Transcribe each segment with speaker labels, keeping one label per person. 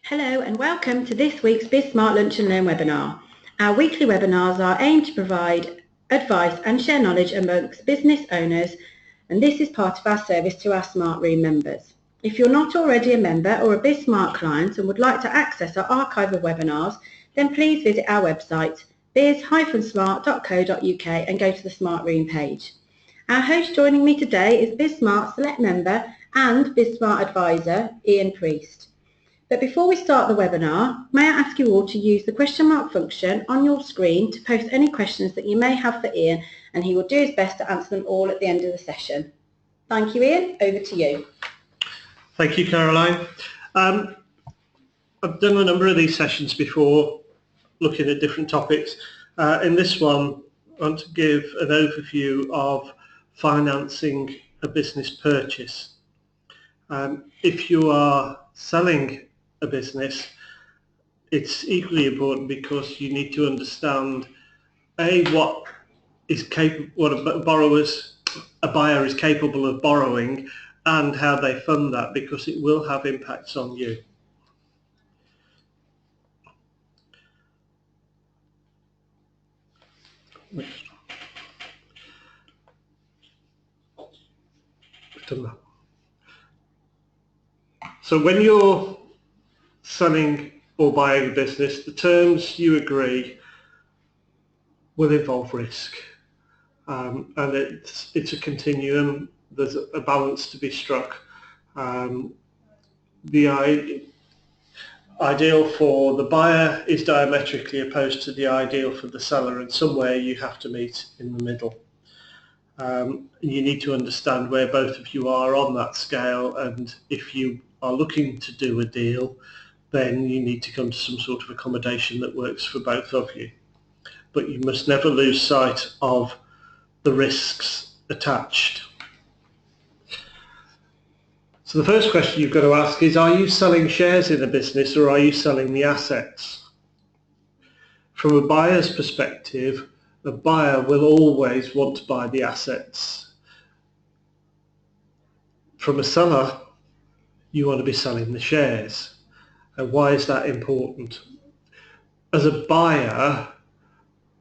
Speaker 1: Hello and welcome to this week's BizSmart Lunch and Learn webinar. Our weekly webinars are aimed to provide advice and share knowledge amongst business owners, and this is part of our service to our Smart Room members. If you're not already a member or a BizSmart client and would like to access our archive of webinars, then please visit our website biz-smart.co.uk and go to the Smart Room page. Our host joining me today is BizSmart Select Member and BizSmart Advisor Ian Priest. But before we start the webinar, may I ask you all to use the question mark function on your screen to post any questions that you may have for Ian, and he will do his best to answer them all at the end of the session. Thank you, Ian. Over to you.
Speaker 2: Thank you, Caroline. I've done a number of these sessions before, looking at different topics. In this one, I want to give an overview of financing a business purchase. If you are selling a business, it's equally important because you need to understand what a buyer is capable of borrowing and how they fund that, because it will have impacts on you. So when you're selling or buying a business, the terms you agree will involve risk, and it's a continuum. There's a balance to be struck. The ideal for the buyer is diametrically opposed to the ideal for the seller, and somewhere you have to meet in the middle. You need to understand where both of you are on that scale, and if you are looking to do a deal, then you need to come to some sort of accommodation that works for both of you. But you must never lose sight of the risks attached. So the first question you've got to ask is, are you selling shares in a business or are you selling the assets? From a buyer's perspective, a buyer will always want to buy the assets. From a seller, you want to be selling the shares. And why is that important? As a buyer,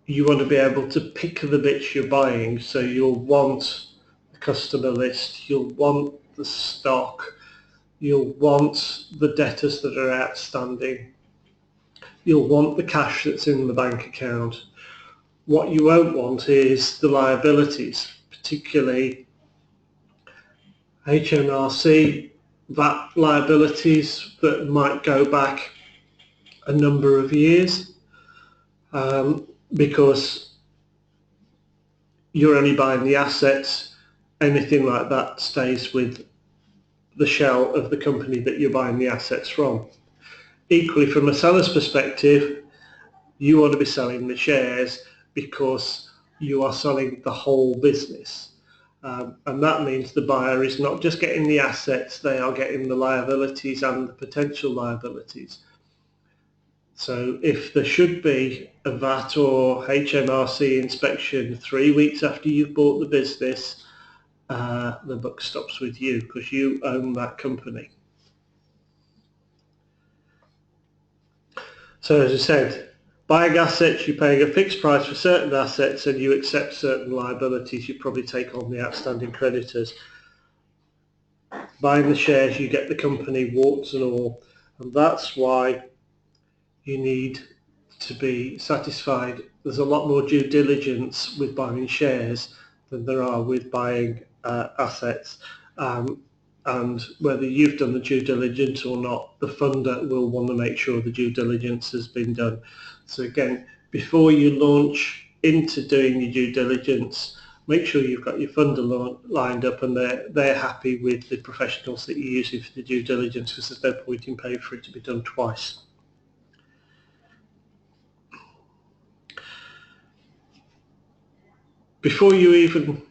Speaker 2: you want to be able to pick the bits you're buying, so you'll want the customer list, you'll want the stock, you'll want the debtors that are outstanding, you'll want the cash that's in the bank account. What you won't want is the liabilities, particularly HMRC, VAT liabilities that might go back a number of years, because you're only buying the assets. Anything like that stays with the shell of the company that you're buying the assets from. Equally, from a seller's perspective, you want to be selling the shares because you are selling the whole business. And that means the buyer is not just getting the assets, they are getting the liabilities and the potential liabilities. So if there should be a VAT or HMRC inspection 3 weeks after you've bought the business, the buck stops with you because you own that company. So as I said, buying assets, you're paying a fixed price for certain assets and you accept certain liabilities. You probably take on the outstanding creditors. Buying the shares, you get the company warts and all, and that's why you need to be satisfied. There's a lot more due diligence with buying shares than there are with buying assets, and whether you've done the due diligence or not, the funder will want to make sure the due diligence has been done. So again, before you launch into doing your due diligence, make sure you've got your funder lined up and they're happy with the professionals that you're using for the due diligence, because there's no point in paying for it to be done twice. Before you even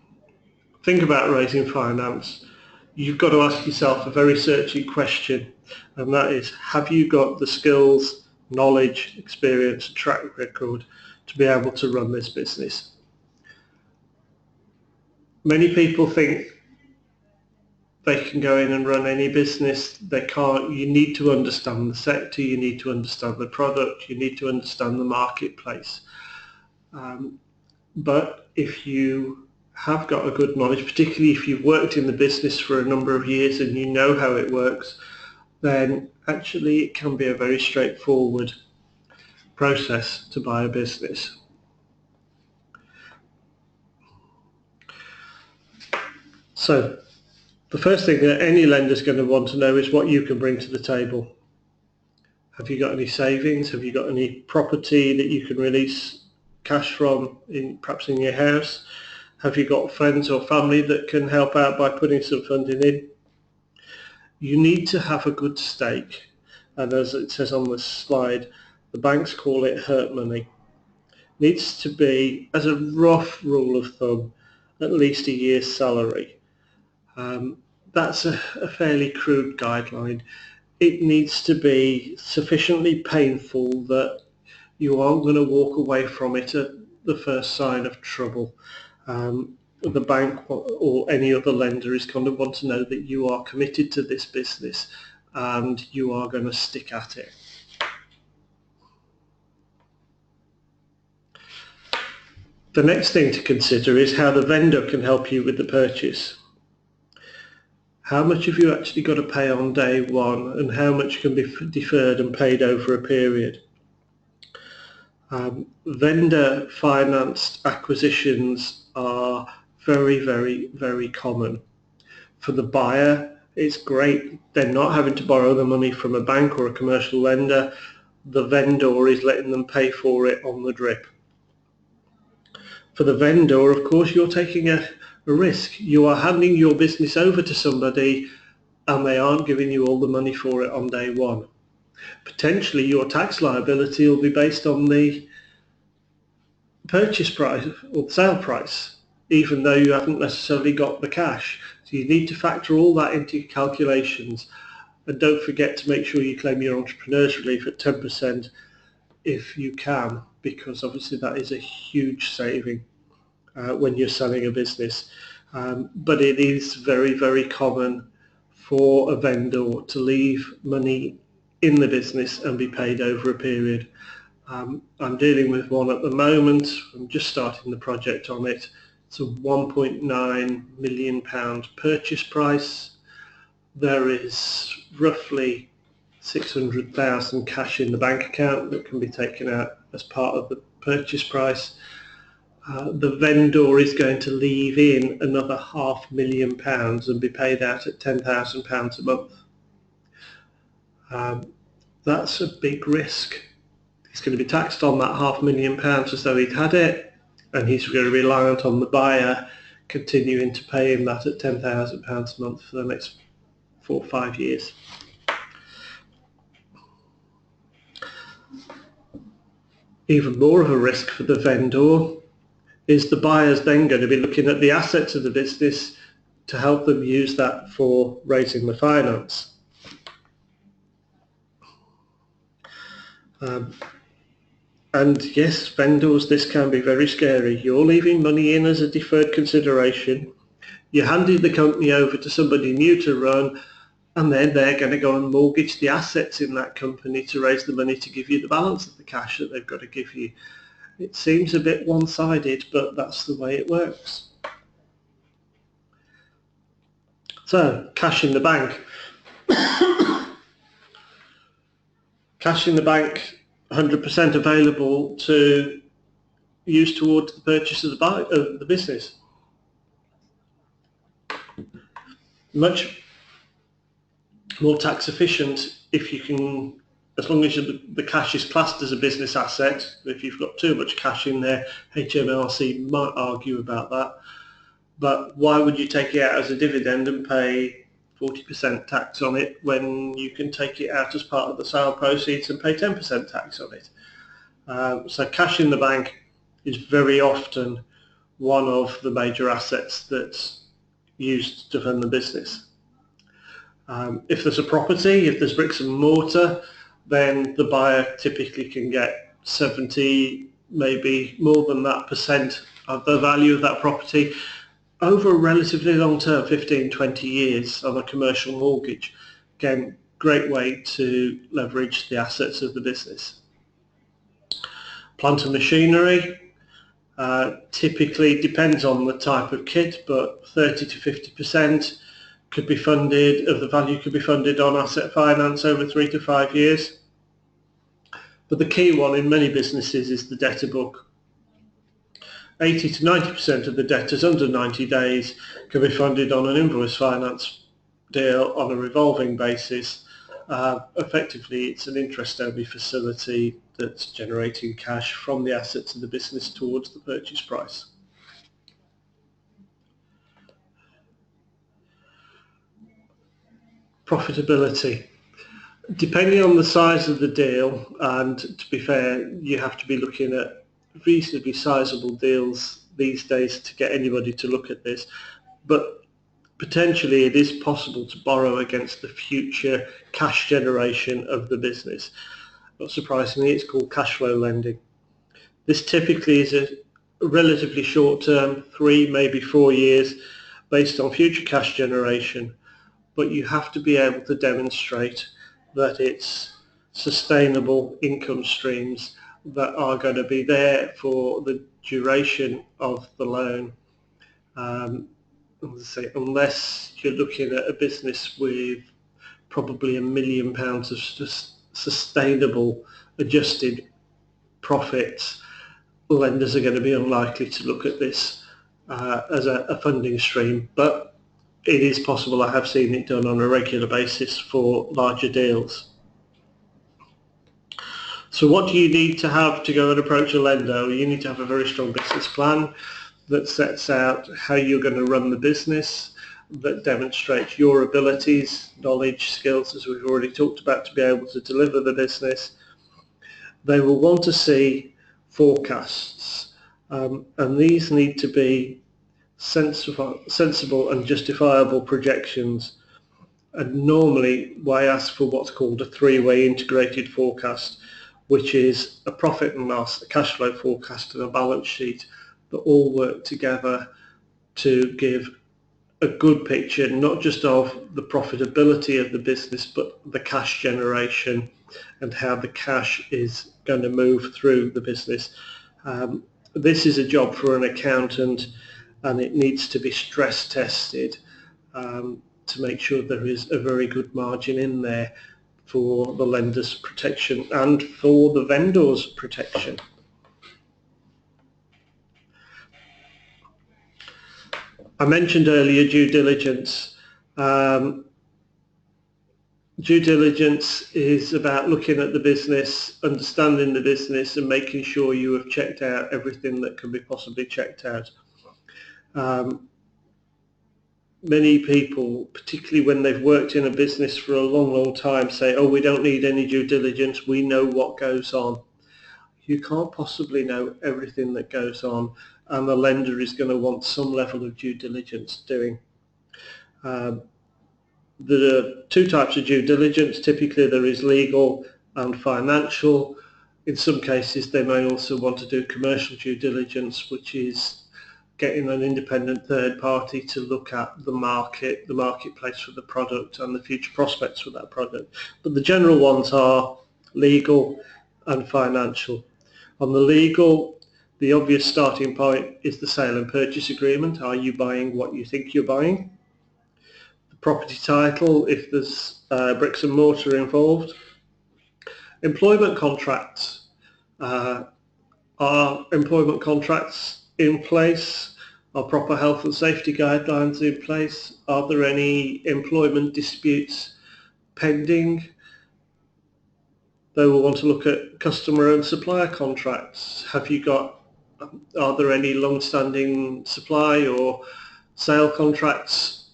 Speaker 2: think about raising finance, you've got to ask yourself a very searching question, and that is, have you got the skills, knowledge, experience, and track record to be able to run this business? Many people think they can go in and run any business. They can't. You need to understand the sector, you need to understand the product, you need to understand the marketplace. But if you have got a good knowledge, particularly if you've worked in the business for a number of years and you know how it works, then actually it can be a very straightforward process to buy a business. So the first thing that any lender is going to want to know is what you can bring to the table. Have you got any savings? Have you got any property that you can release cash from, perhaps in your house? Have you got friends or family that can help out by putting some funding in? You need to have a good stake, and as it says on the slide, the banks call it hurt money. Needs to be, as a rough rule of thumb, at least a year's salary. That's a fairly crude guideline. It needs to be sufficiently painful that you aren't going to walk away from it at the first sign of trouble. The bank or any other lender is going to want to know that you are committed to this business and you are going to stick at it. The next thing to consider is how the vendor can help you with the purchase. How much have you actually got to pay on day one, and how much can be deferred and paid over a period? Vendor financed acquisitions are very, very, very common. For the buyer, it's great. They're not having to borrow the money from a bank or a commercial lender. The vendor is letting them pay for it on the drip. For the vendor, of course, you're taking a risk. You are handing your business over to somebody and they aren't giving you all the money for it on day one. Potentially your tax liability will be based on the purchase price or the sale price, even though you haven't necessarily got the cash. So you need to factor all that into your calculations, and don't forget to make sure you claim your entrepreneur's relief at 10% if you can, because obviously that is a huge saving when you're selling a business. But it is very, very common for a vendor to leave money in the business and be paid over a period. I'm dealing with one at the moment. I'm just starting the project on it. It's a £1.9 million purchase price. There is roughly 600,000 cash in the bank account that can be taken out as part of the purchase price. The vendor is going to leave in another £500,000 and be paid out at £10,000 a month. That's a big risk. He's going to be taxed on that £500,000 as though he'd had it, and he's going to be reliant on the buyer continuing to pay him that at £10,000 a month for the next 4 or 5 years. Even more of a risk for the vendor is the buyer's then going to be looking at the assets of the business to help them use that for raising the finance. And yes, vendors, this can be very scary. You're leaving money in as a deferred consideration. You handed the company over to somebody new to run, and then they're going to go and mortgage the assets in that company to raise the money to give you the balance of the cash that they've got to give you. It seems a bit one-sided, but that's the way it works. So, cash in the bank. Cash in the bank, 100% available to use towards the purchase of the business. Much more tax efficient if you can, as long as the cash is classed as a business asset. If you've got too much cash in there, HMRC might argue about that. But why would you take it out as a dividend and pay 40% tax on it when you can take it out as part of the sale proceeds and pay 10% tax on it? So cash in the bank is very often one of the major assets that's used to fund the business. If there's a property, if there's bricks and mortar, then the buyer typically can get 70, maybe more than that percent of the value of that property. over a relatively long term, 15, 20 years on a commercial mortgage. Again, great way to leverage the assets of the business. Plant and machinery, typically depends on the type of kit, but 30 to 50% could be funded, of the value could be funded on asset finance over 3 to 5 years. But the key one in many businesses is the debtor book. 80 to 90% of the debtors under 90 days can be funded on an invoice finance deal on a revolving basis. Effectively, it's an interest-only facility that's generating cash from the assets of the business towards the purchase price. Profitability. Depending on the size of the deal, and to be fair, you have to be looking at reasonably sizable deals these days to get anybody to look at this, but potentially it is possible to borrow against the future cash generation of the business. Not surprisingly, it's called cash flow lending. This typically is a relatively short term, 3, maybe 4 years, based on future cash generation, but you have to be able to demonstrate that it's sustainable income streams that are going to be there for the duration of the loan. Unless you're looking at a business with probably £1 million of sustainable adjusted profits, lenders are going to be unlikely to look at this as a funding stream, but it is possible. I have seen it done on a regular basis for larger deals. So what do you need to have to go and approach a lender? You need to have a very strong business plan that sets out how you're going to run the business, that demonstrates your abilities, knowledge, skills, as we've already talked about, to be able to deliver the business. They will want to see forecasts, and these need to be sensible and justifiable projections. And normally I ask for what's called a 3-way integrated forecast, which is a profit and loss, a cash flow forecast, and a balance sheet that all work together to give a good picture, not just of the profitability of the business, but the cash generation and how the cash is going to move through the business. This is a job for an accountant, and it needs to be stress tested to make sure there is a very good margin in there for the lender's protection and for the vendor's protection. I mentioned earlier due diligence. Due diligence is about looking at the business, understanding the business, and making sure you have checked out everything that can be possibly checked out. Many people, particularly when they've worked in a business for a long time, say, oh, we don't need any due diligence, we know what goes on. You can't possibly know everything that goes on, and the lender is going to want some level of due diligence doing. There are 2 types of due diligence. Typically there is legal and financial. In some cases they may also want to do commercial due diligence, which is getting an independent third party to look at the marketplace for the product and the future prospects for that product. But the general ones are legal and financial. On the legal, the obvious starting point is the sale and purchase agreement. Are you buying what you think you're buying? The property title, if there's bricks and mortar involved. Employment contracts. Are employment contracts in place? Are proper health and safety guidelines in place? Are there any employment disputes pending? They will want to look at customer and supplier contracts. Are there any long-standing supply or sale contracts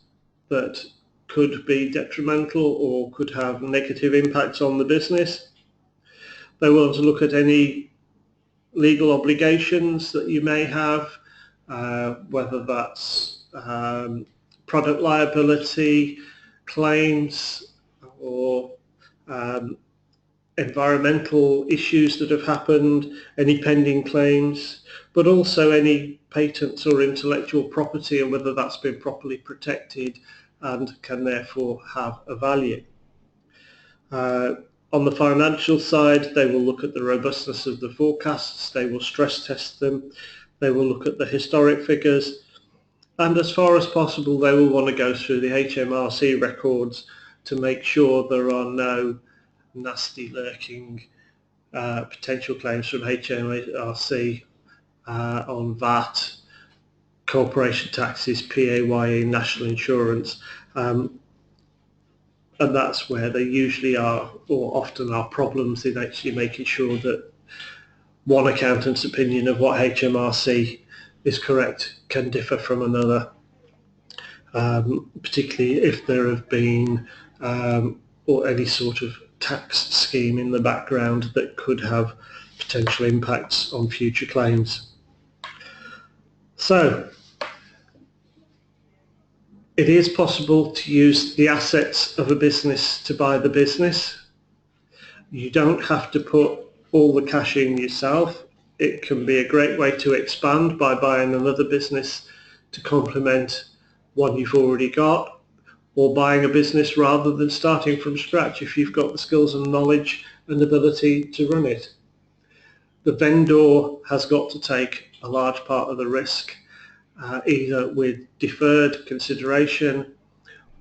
Speaker 2: that could be detrimental or could have negative impacts on the business? They will want to look at any legal obligations that you may have, whether that's product liability, claims, or environmental issues that have happened, any pending claims, but also any patents or intellectual property and whether that's been properly protected and can therefore have a value. On the financial side, they will look at the robustness of the forecasts, they will stress test them, they will look at the historic figures, and as far as possible they will want to go through the HMRC records to make sure there are no nasty lurking potential claims from HMRC on VAT, corporation taxes, PAYE, national insurance, and that's where there usually are, or often are, problems in actually making sure that one accountant's opinion of what HMRC is correct can differ from another, particularly if there have been or any sort of tax scheme in the background that could have potential impacts on future claims. So it is possible to use the assets of a business to buy the business. You don't have to put all the cash in yourself. It can be a great way to expand by buying another business to complement one you've already got, or buying a business rather than starting from scratch if you've got the skills and knowledge and ability to run it. The vendor has got to take a large part of the risk, either with deferred consideration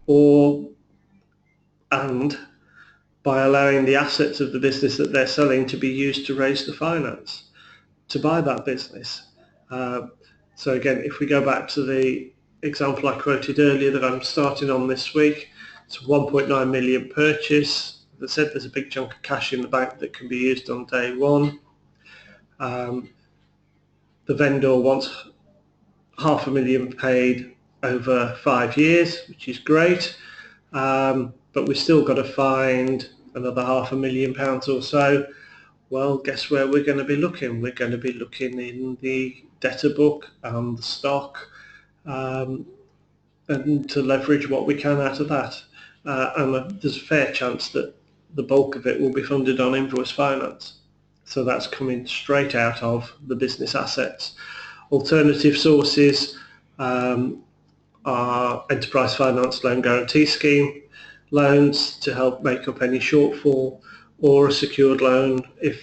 Speaker 2: and by allowing the assets of the business that they're selling to be used to raise the finance to buy that business. So again, if we go back to the example I quoted earlier that I'm starting on this week, it's a 1.9 million purchase. As I said, there's a big chunk of cash in the bank that can be used on day one. The vendor wants $500,000 paid over 5 years, which is great, but we've still got to find another £500,000 or so. Well, guess where we're going to be looking? We're going to be looking in the debtor book and the stock, and to leverage what we can out of that. And there's a fair chance that the bulk of it will be funded on invoice finance. So that's coming straight out of the business assets. Alternative sources are enterprise finance loan guarantee scheme loans to help make up any shortfall, or a secured loan if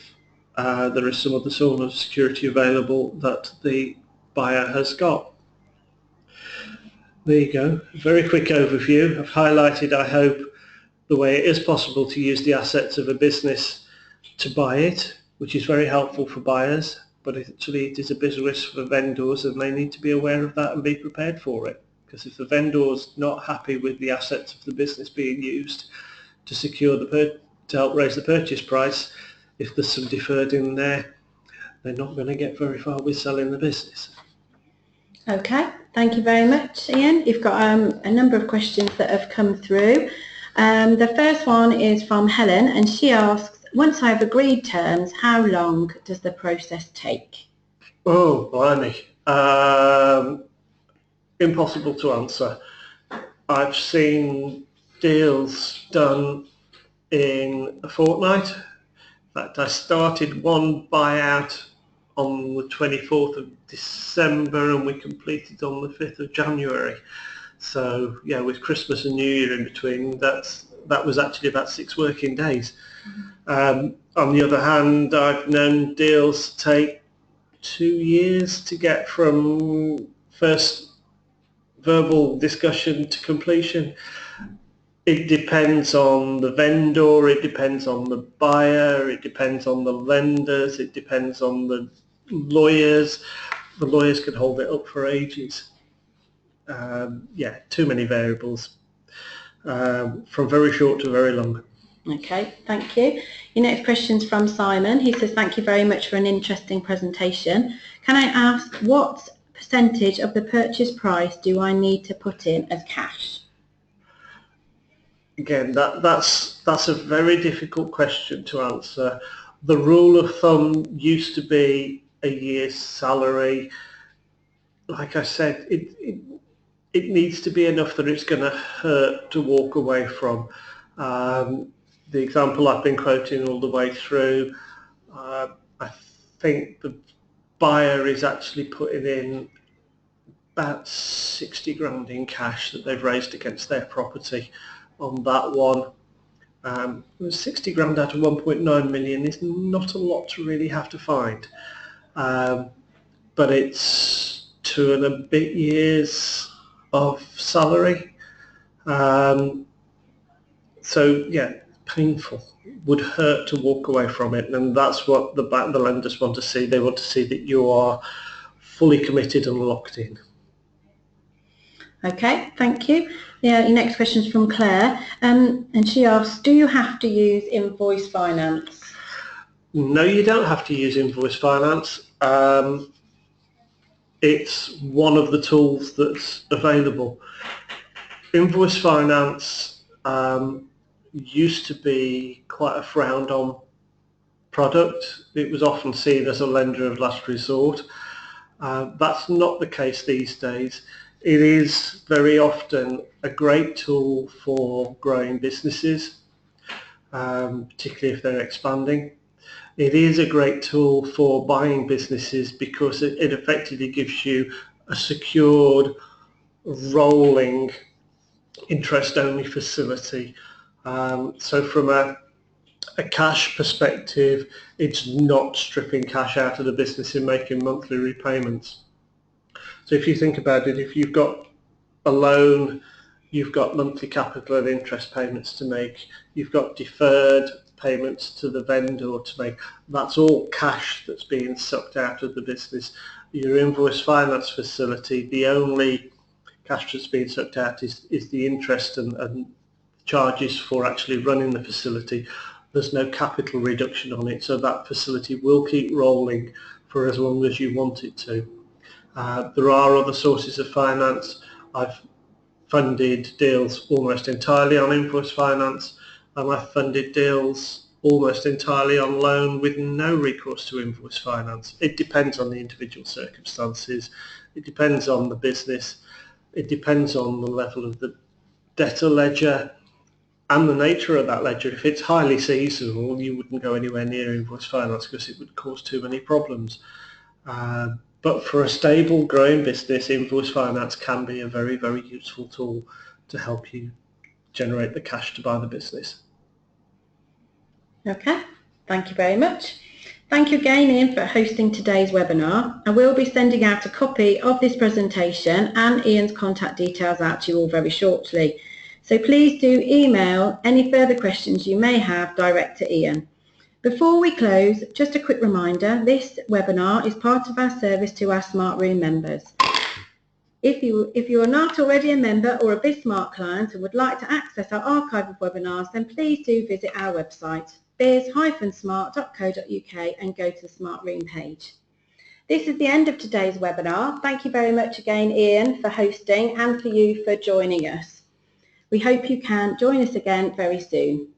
Speaker 2: there is some other sort of security available that the buyer has got. There you go, very quick overview. I've highlighted, I hope, the way it is possible to use the assets of a business to buy it, which is very helpful for buyers, but actually it is a big risk for vendors, and they need to be aware of that and be prepared for it. Because if the vendor's not happy with the assets of the business being used to secure to help raise the purchase price, if there's some deferred in there, they're not going to get very far with selling the business.
Speaker 1: Okay, thank you very much, Ian. You've got a number of questions that have come through. The first one is from Helen, and she asks, once I've agreed terms, how long does the process take?
Speaker 2: Oh, blimey. Impossible to answer. I've seen deals done in a fortnight. In fact, I started one buyout on the 24th of December and we completed on the 5th of January. So yeah, with Christmas and New Year in between, that was actually about 6 working days. On the other hand, I've known deals take 2 years to get from first verbal discussion to completion. It depends on the vendor, it depends on the buyer, it depends on the lenders, it depends on the lawyers. The lawyers can hold it up for ages. Yeah, too many variables, from very short to very long.
Speaker 1: Okay, thank you. Your next question is from Simon. He says, thank you very much for an interesting presentation. Can I ask what percentage of the purchase price do I need to put in as cash?
Speaker 2: Again, that's a very difficult question to answer. The rule of thumb used to be a year's salary. Like I said, it needs to be enough that it's going to hurt to walk away from. The example I've been quoting all the way through, I think the buyer is actually putting in about 60 grand in cash that they've raised against their property on that one. 60 grand out of 1.9 million is not a lot to really have to find, but it's 2 and a bit years of salary. So yeah, painful. Would hurt to walk away from it, and that's what the lenders want to see. They want to see that you are fully committed and locked in.
Speaker 1: Okay, thank you. Yeah, your next question is from Claire, and she asks, do you have to use invoice finance?
Speaker 2: No, you don't have to use invoice finance. It's one of the tools that's available. Invoice finance used to be quite a frowned on product. It was often seen as a lender of last resort. That's not the case these days. It is very often a great tool for growing businesses, particularly if they're expanding. It is a great tool for buying businesses because it effectively gives you a secured, rolling, interest-only facility. So from a cash perspective, it's not stripping cash out of the business and making monthly repayments. So if you think about it, if you've got a loan, you've got monthly capital and interest payments to make, you've got deferred payments to the vendor to make, that's all cash that's being sucked out of the business. Your invoice finance facility, the only cash that's being sucked out is the interest and charges for actually running the facility. There's no capital reduction on it, so that facility will keep rolling for as long as you want it to. There are other sources of finance. I've funded deals almost entirely on invoice finance, and I've funded deals almost entirely on loan with no recourse to invoice finance. It depends on the individual circumstances. It depends on the business. It depends on the level of the debtor ledger and the nature of that ledger. If it's highly seasonal, you wouldn't go anywhere near invoice finance because it would cause too many problems. But for a stable, growing business, invoice finance can be a very, very useful tool to help you generate the cash to buy the business.
Speaker 1: Okay, thank you very much. Thank you again, Ian, for hosting today's webinar. I will be sending out a copy of this presentation and Ian's contact details out to you all very shortly. So please do email any further questions you may have direct to Ian. Before we close, just a quick reminder, this webinar is part of our service to our Smart Room members. If you are not already a member or a BizSmart client and would like to access our archive of webinars, then please do visit our website, biz-smart.co.uk, and go to the Smart Room page. This is the end of today's webinar. Thank you very much again, Ian, for hosting and for you for joining us. We hope you can join us again very soon.